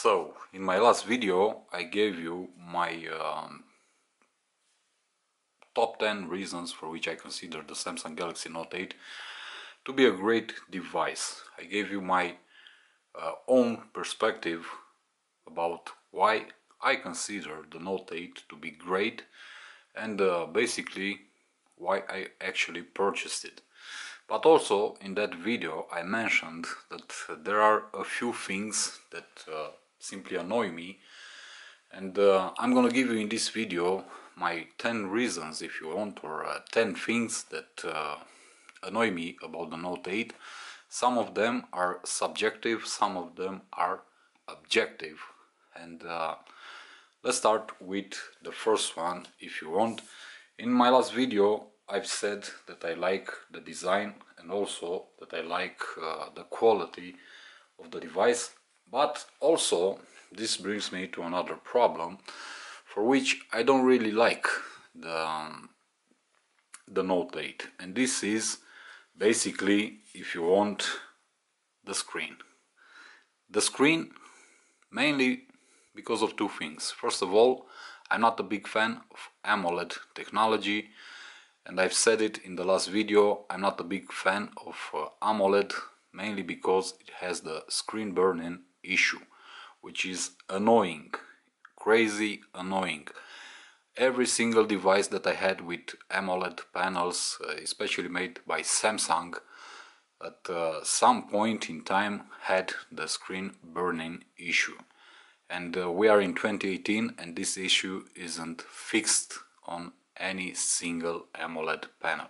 So, in my last video I gave you my top 10 reasons for which I consider the Samsung Galaxy Note 8 to be a great device. I gave you my own perspective about why I consider the Note 8 to be great and basically why I actually purchased it. But also in that video I mentioned that there are a few things that simply annoy me, and I'm gonna give you in this video my 10 reasons, if you want, or 10 things that annoy me about the Note 8. Some of them are subjective, some of them are objective, and let's start with the first one, if you want. In my last video I've said that I like the design and also that I like the quality of the device, but also this brings me to another problem for which I don't really like the Note 8, and this is basically, if you want, the screen. The screen mainly because of two things. First of all, I'm not a big fan of AMOLED technology, and I've said it in the last video, I'm not a big fan of AMOLED mainly because it has the screen burn-in issue, which is annoying, crazy annoying. Every single device that I had with AMOLED panels, especially made by Samsung, at some point in time had the screen burn-in issue. And we are in 2018 and this issue isn't fixed on any single AMOLED panel.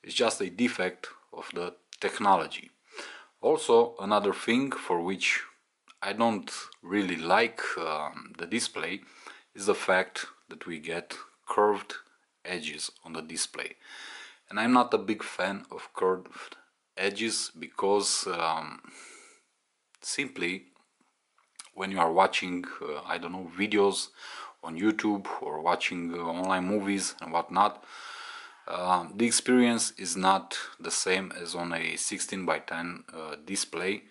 It's just a defect of the technology. Also, another thing for which I don't really like the display is the fact that we get curved edges on the display. And I'm not a big fan of curved edges because simply when you are watching, I don't know, videos on YouTube or watching online movies and whatnot, the experience is not the same as on a 16 by 10 display.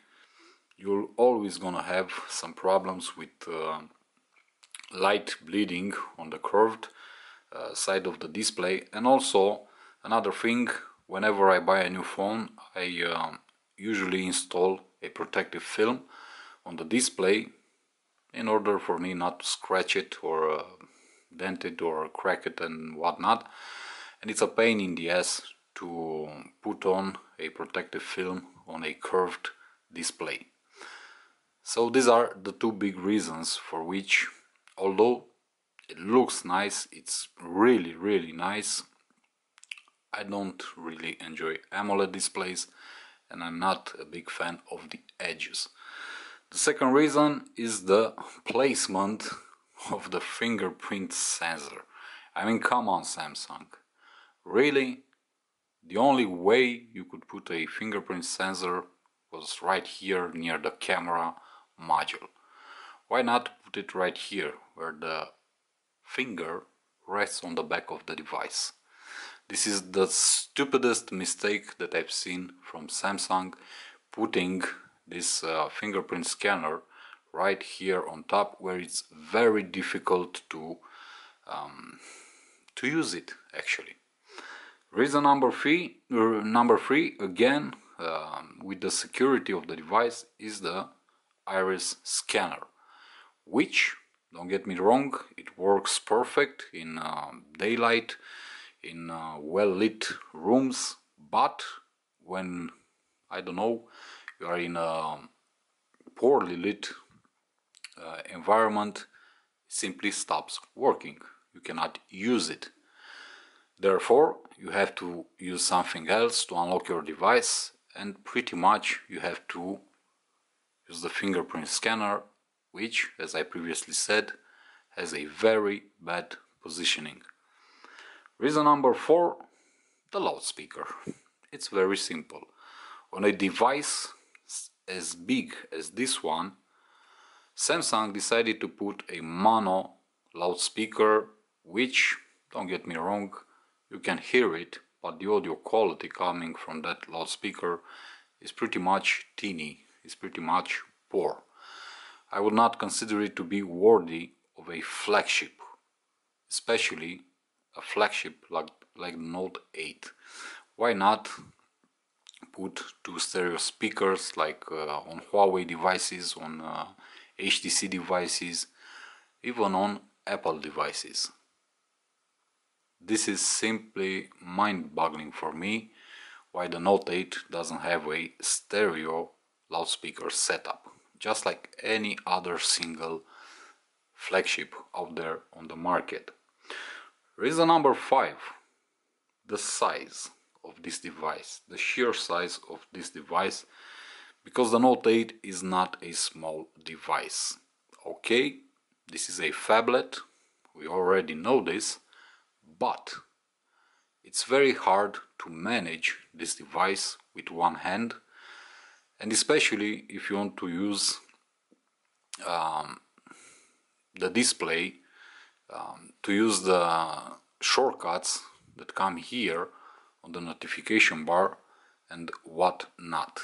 You're always gonna have some problems with light bleeding on the curved side of the display. And also another thing, whenever I buy a new phone, I usually install a protective film on the display in order for me not to scratch it or dent it or crack it and whatnot. And it's a pain in the ass to put on a protective film on a curved display. So these are the two big reasons for which, although it looks nice, it's really nice, I don't really enjoy AMOLED displays and I'm not a big fan of the edges. The second reason is the placement of the fingerprint sensor. I mean, come on, Samsung. Really? The only way you could put a fingerprint sensor was right here near the camera module. Why not put it right here where the finger rests on the back of the device? This is the stupidest mistake that I've seen from Samsung, putting this fingerprint scanner right here on top where it's very difficult to use it actually. Reason number three, again, with the security of the device, is the iris scanner, which, don't get me wrong, it works perfect in daylight, in well lit rooms, but when, I don't know, you are in a poorly lit environment, it simply stops working. You cannot use it. Therefore, you have to use something else to unlock your device, and pretty much you have to use the fingerprint scanner, which, as I previously said, has a very bad positioning. Reason number 4, the loudspeaker. It's very simple. On a device as big as this one, Samsung decided to put a mono loudspeaker, which, don't get me wrong, you can hear it, but the audio quality coming from that loudspeaker is pretty much teeny, is pretty much poor. I would not consider it to be worthy of a flagship, especially a flagship like Note 8. Why not put two stereo speakers like on Huawei devices, on HTC devices, even on Apple devices? This is simply mind-boggling for me why the Note 8 doesn't have a stereo loudspeaker setup, just like any other single flagship out there on the market. Reason number 5, the size of this device, the sheer size of this device, because the Note 8 is not a small device. Okay, this is a phablet, we already know this, but it's very hard to manage this device with one hand, and especially if you want to use the display, to use the shortcuts that come here on the notification bar and what not.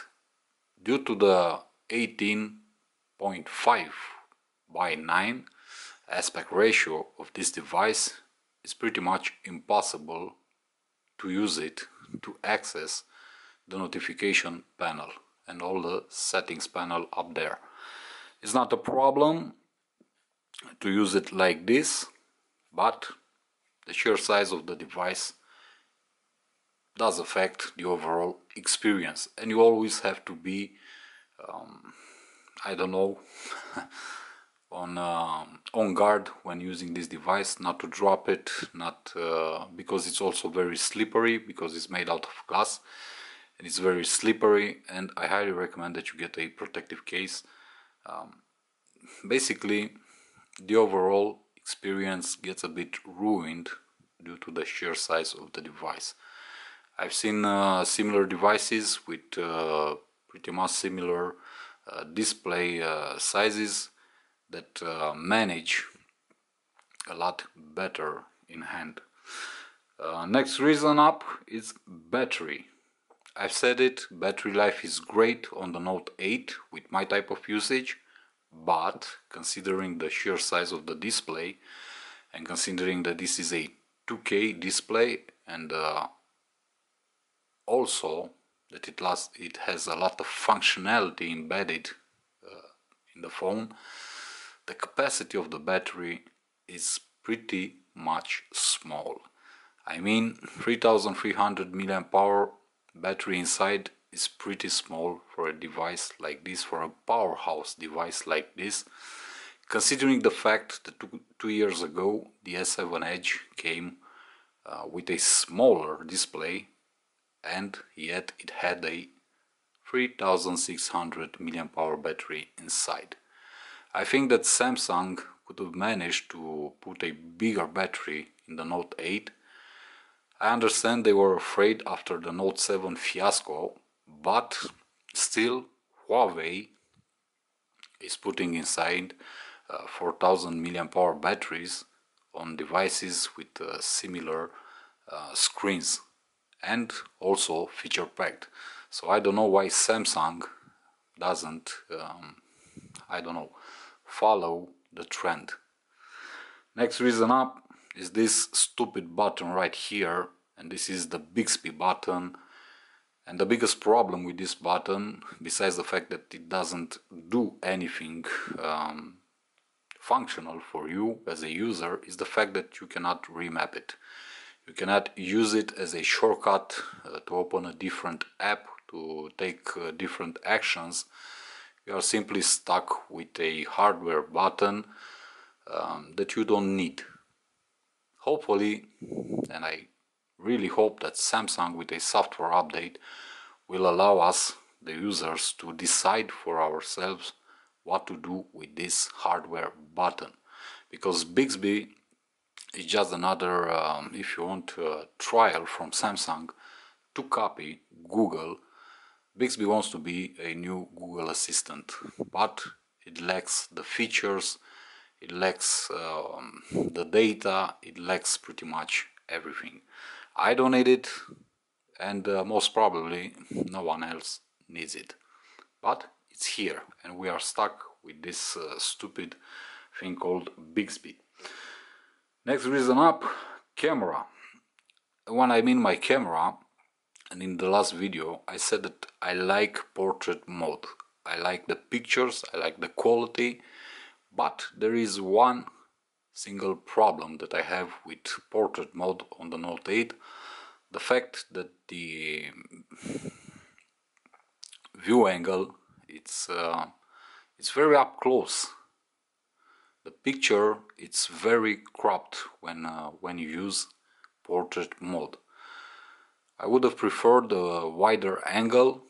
Due to the 18.5 by 9 aspect ratio of this device, it's pretty much impossible to use it to access the notification panel and all the settings panel up there. It's not a problem to use it like this, but the sheer size of the device does affect the overall experience, and you always have to be I don't know on guard when using this device, not to drop it, not because it's also very slippery, because it's made out of glass and it's very slippery, and I highly recommend that you get a protective case. Basically, the overall experience gets a bit ruined due to the sheer size of the device. I've seen similar devices with pretty much similar display sizes that manage a lot better in hand. Next reason up is battery. I've said it, battery life is great on the Note 8 with my type of usage, but considering the sheer size of the display and considering that this is a 2K display, and also that it has a lot of functionality embedded in the phone, the capacity of the battery is pretty much small. I mean, 3300 mAh battery inside is pretty small for a device like this, for a powerhouse device like this, considering the fact that two years ago the S7 Edge came with a smaller display, and yet it had a 3600 mAh battery inside. I think that Samsung could have managed to put a bigger battery in the Note 8. I understand they were afraid after the Note 7 fiasco, but still Huawei is putting inside 4000 mAh batteries on devices with similar screens, and also feature packed. So I don't know why Samsung doesn't follow the trend. Next reason up is this stupid button right here, and this is the Bixby button. And the biggest problem with this button, besides the fact that it doesn't do anything functional for you as a user, is the fact that you cannot remap it. You cannot use it as a shortcut to open a different app, to take different actions. You are simply stuck with a hardware button that you don't need. Hopefully, and I really hope that Samsung with a software update will allow us, the users, to decide for ourselves what to do with this hardware button, because Bixby is just another, if you want, trial from Samsung to copy Google. Bixby wants to be a new Google Assistant, but it lacks the features, it lacks the data, it lacks pretty much everything. I don't need it, and most probably no one else needs it, but it's here, and we are stuck with this stupid thing called Bixby. Next reason up, camera. When I mean my camera, and in the last video I said that I like portrait mode. I like the pictures, I like the quality, but there is one single problem that I have with portrait mode on the Note 8. The fact that the view angle, it's very up close. The picture, it's very cropped when you use portrait mode. I would have preferred a wider angle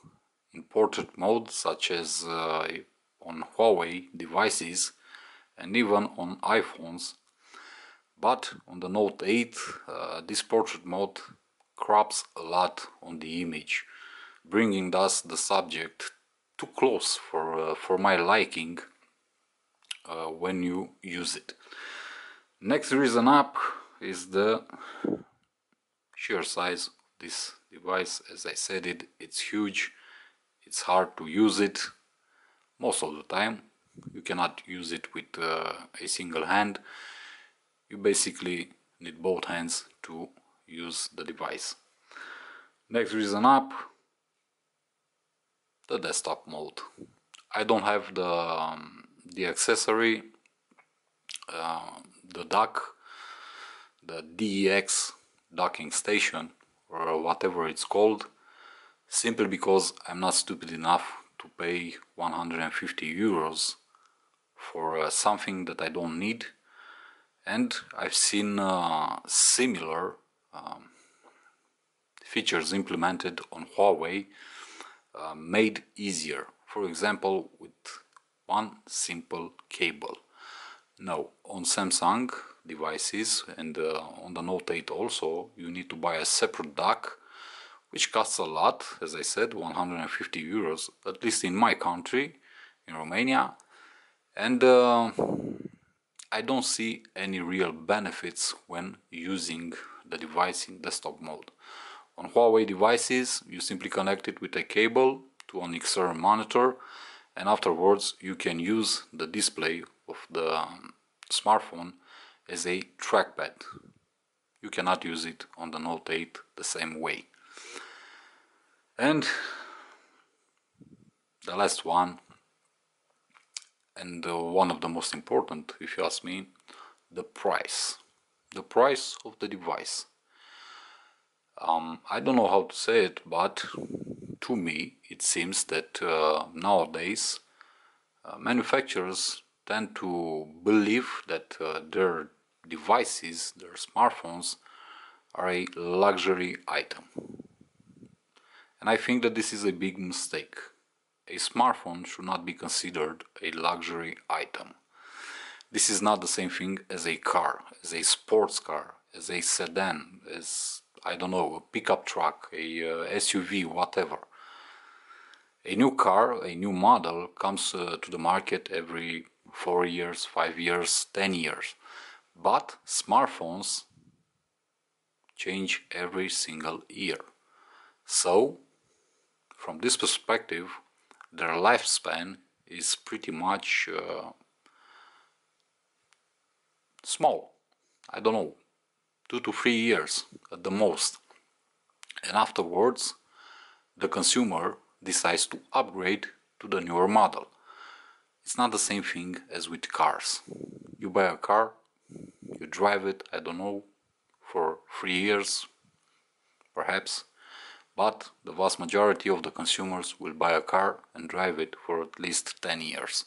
in portrait mode, such as on Huawei devices and even on iPhones, but on the Note 8 this portrait mode crops a lot on the image, bringing thus the subject too close for my liking when you use it. Next reason up is the sheer size of this device. As I said, it's huge, it's hard to use it most of the time. You cannot use it with a single hand. You basically need both hands to use the device. Next reason up, the desktop mode. I don't have the accessory, the dock, the DEX docking station, or whatever it's called, simply because I'm not stupid enough to pay 150 euros for something that I don't need. And I've seen similar features implemented on Huawei made easier. For example, with one simple cable. Now, on Samsung devices and on the Note 8 also, you need to buy a separate dock, which costs a lot, as I said, 150 euros, at least in my country, in Romania. And I don't see any real benefits when using the device in desktop mode. On Huawei devices, you simply connect it with a cable to an external monitor, and afterwards you can use the display of the smartphone as a trackpad. You cannot use it on the Note 8 the same way. And the last one, and one of the most important, if you ask me, the price. The price of the device. I don't know how to say it, but to me it seems that nowadays manufacturers tend to believe that their devices, their smartphones, are a luxury item. And I think that this is a big mistake. A smartphone should not be considered a luxury item. This is not the same thing as a car, as a sports car, as a sedan, as, I don't know, a pickup truck, a SUV, whatever. A new car, a new model comes to the market every 4 years, 5 years, 10 years. But smartphones change every single year. So, from this perspective, their lifespan is pretty much small. I don't know, 2 to 3 years at the most. And afterwards, the consumer decides to upgrade to the newer model. It's not the same thing as with cars. You buy a car, you drive it, I don't know, for 3 years, perhaps, but the vast majority of the consumers will buy a car and drive it for at least 10 years.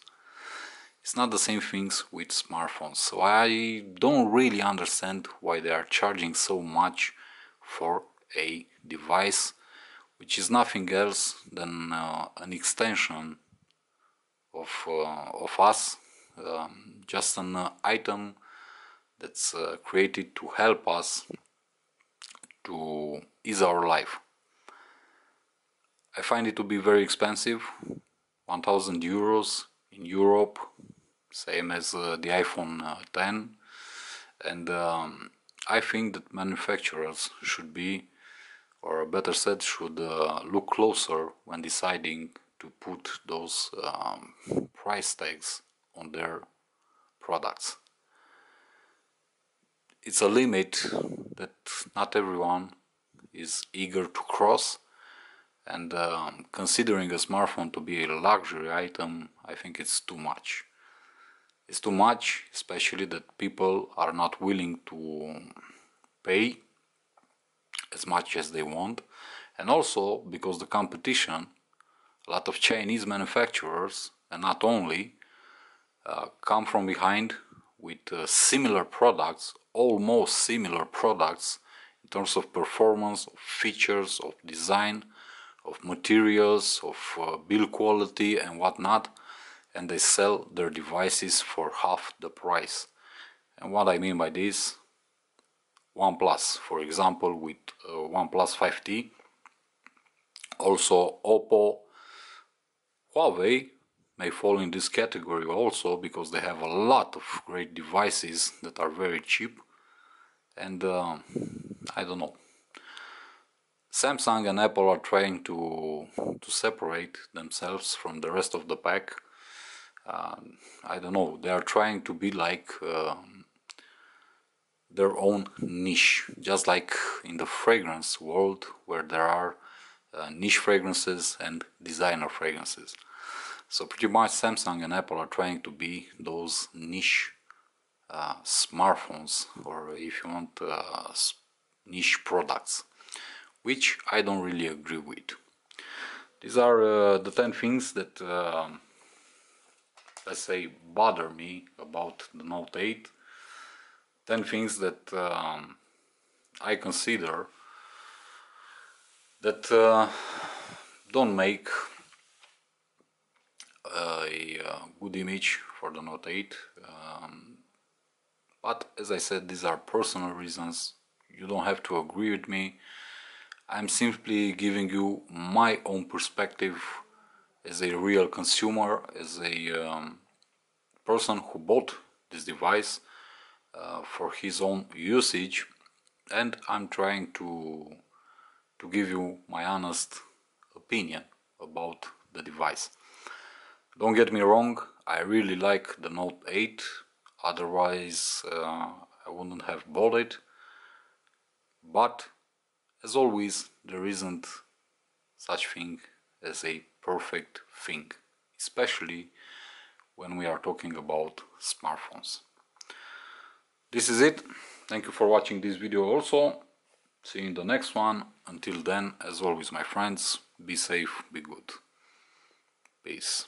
It's not the same things with smartphones, so I don't really understand why they are charging so much for a device which is nothing else than an extension of us, just an item that's created to help us to ease our life. I find it to be very expensive, 1000 euros in Europe, same as the iPhone 10, and I think that manufacturers should be, or better said, should look closer when deciding to put those price tags on their products. It's a limit that not everyone is eager to cross, and considering a smartphone to be a luxury item, I think it's too much. It's too much, especially that people are not willing to pay as much as they want, and also because the competition, a lot of Chinese manufacturers, and not only, come from behind with similar products, almost similar products in terms of performance, of features, of design, of materials, of build quality and whatnot, and they sell their devices for half the price. And what I mean by this, OnePlus, for example, with OnePlus 5T, also Oppo, Huawei may fall in this category also, because they have a lot of great devices that are very cheap, and I don't know. Samsung and Apple are trying to separate themselves from the rest of the pack. I don't know, they are trying to be like their own niche, just like in the fragrance world, where there are niche fragrances and designer fragrances. So pretty much Samsung and Apple are trying to be those niche smartphones, or if you want, niche products, which I don't really agree with. These are the 10 things that, let's say, bother me about the Note 8. 10 things that I consider that don't make a good image for the Note 8. But as I said, these are personal reasons. You don't have to agree with me. I'm simply giving you my own perspective as a real consumer, as a person who bought this device for his own usage, and I'm trying to give you my honest opinion about the device. Don't get me wrong, I really like the Note 8, otherwise I wouldn't have bought it, but as always, there isn't such thing as a perfect thing, especially when we are talking about smartphones. This is it. Thank you for watching this video also. See you in the next one. Until then, as always, my friends, be safe, be good. Peace.